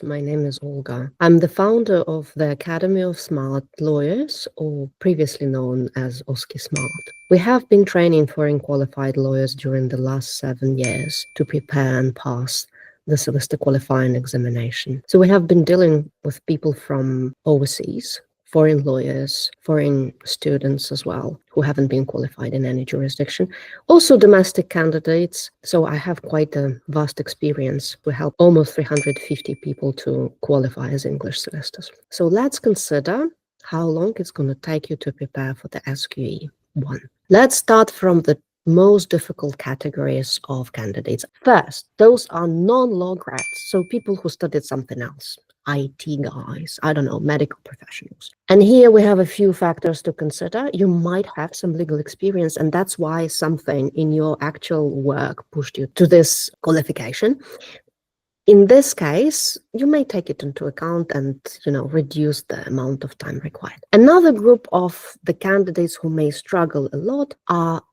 My name is Olga. I'm the founder of the Academy of Smart Lawyers, or previously known as OSCEsmart. We have been training foreign qualified lawyers during the last 7 years to prepare and pass the solicitor qualifying examination. So we have been dealing with people from overseas, foreign lawyers, foreign students as well, who haven't been qualified in any jurisdiction. Also domestic candidates. So I have quite a vast experience. We help almost 350 people to qualify as English solicitors. So let's consider how long it's going to take you to prepare for the SQE1. Let's start from the most difficult categories of candidates. First, those are non-law grads, so people who studied something else. IT guys, I don't know, medical professionals. And here we have a few factors to consider. You might have some legal experience, and that's why something in your actual work pushed you to this qualification. In this case, you may take it into account and, reduce the amount of time required. Another group of the candidates who may struggle a lot are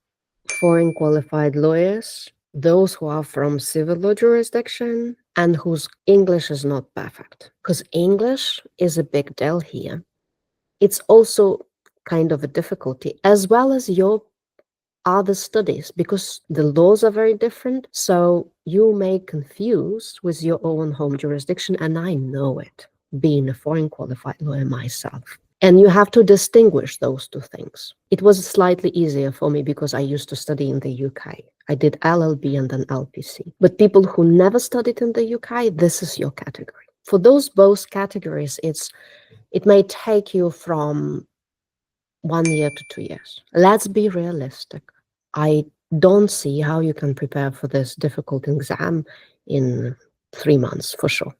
foreign qualified lawyers, those who are from civil law jurisdiction and whose English is not perfect, because English is a big deal here. It's also kind of a difficulty, as well as your other studies, because the laws are very different. So you may confuse with your own home jurisdiction, and I know it, being a foreign qualified lawyer myself. And you have to distinguish those two things. It was slightly easier for me because I used to study in the UK. I did LLB and then LPC. But people who never studied in the UK, this is your category. For those both categories, it may take you from 1 year to 2 years. Let's be realistic. I don't see how you can prepare for this difficult exam in 3 months, for sure.